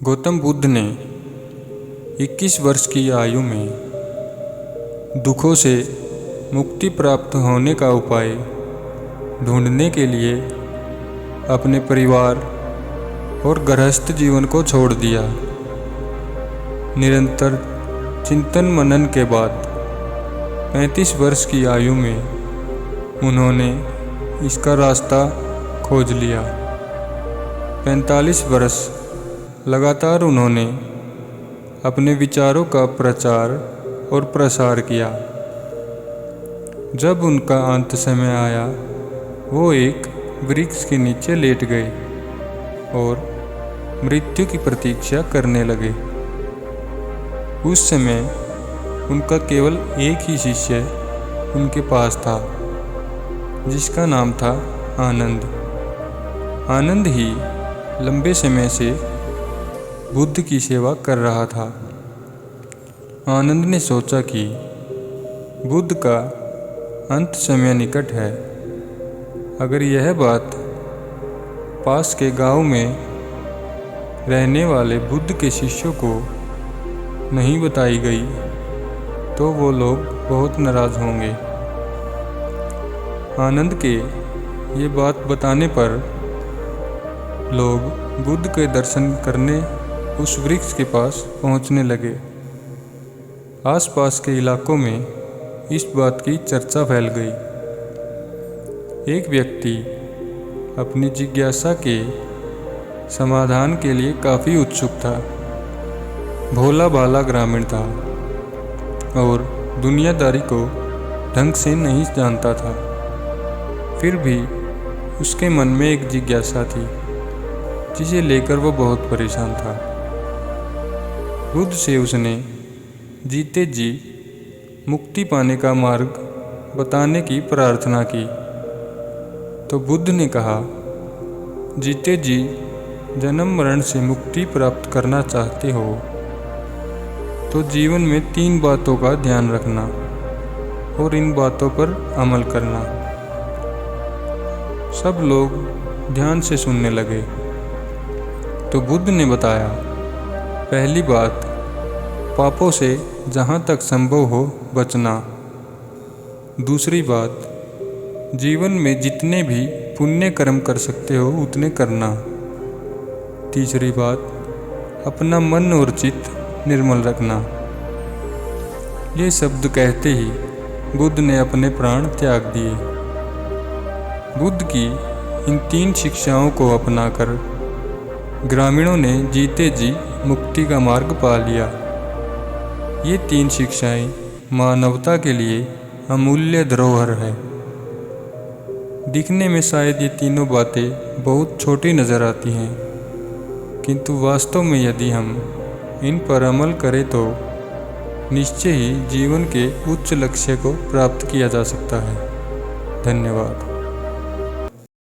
गौतम बुद्ध ने 21 वर्ष की आयु में दुखों से मुक्ति प्राप्त होने का उपाय ढूंढने के लिए अपने परिवार और गृहस्थ जीवन को छोड़ दिया। निरंतर चिंतन मनन के बाद 35 वर्ष की आयु में उन्होंने इसका रास्ता खोज लिया। 45 वर्ष लगातार उन्होंने अपने विचारों का प्रचार और प्रसार किया। जब उनका अंत समय आया, वो एक वृक्ष के नीचे लेट गए और मृत्यु की प्रतीक्षा करने लगे। उस समय उनका केवल एक ही शिष्य उनके पास था, जिसका नाम था आनंद। आनंद ही लंबे समय से बुद्ध की सेवा कर रहा था। आनंद ने सोचा कि बुद्ध का अंत समय निकट है। अगर यह बात पास के गांव में रहने वाले बुद्ध के शिष्यों को नहीं बताई गई तो वो लोग बहुत नाराज होंगे। आनंद के ये बात बताने पर लोग बुद्ध के दर्शन करने उस वृक्ष के पास पहुंचने लगे। आसपास के इलाकों में इस बात की चर्चा फैल गई। एक व्यक्ति अपनी जिज्ञासा के समाधान के लिए काफ़ी उत्सुक था। भोला भाला ग्रामीण था और दुनियादारी को ढंग से नहीं जानता था। फिर भी उसके मन में एक जिज्ञासा थी, जिसे लेकर वो बहुत परेशान था। बुद्ध से उसने जीते जी मुक्ति पाने का मार्ग बताने की प्रार्थना की। तो बुद्ध ने कहा, जीते जी जन्म मरण से मुक्ति प्राप्त करना चाहते हो तो जीवन में 3 बातों का ध्यान रखना और इन बातों पर अमल करना। सब लोग ध्यान से सुनने लगे। तो बुद्ध ने बताया, पहली बात, पापों से जहाँ तक संभव हो बचना। दूसरी बात, जीवन में जितने भी पुण्य कर्म कर सकते हो उतने करना। तीसरी बात, अपना मन और चित्त निर्मल रखना। ये शब्द कहते ही बुद्ध ने अपने प्राण त्याग दिए। बुद्ध की इन 3 शिक्षाओं को अपनाकर ग्रामीणों ने जीते जी मुक्ति का मार्ग पा लिया। ये 3 शिक्षाएं मानवता के लिए अमूल्य धरोहर है। दिखने में शायद ये तीनों बातें बहुत छोटी नज़र आती हैं, किंतु वास्तव में यदि हम इन पर अमल करें तो निश्चय ही जीवन के उच्च लक्ष्य को प्राप्त किया जा सकता है। धन्यवाद।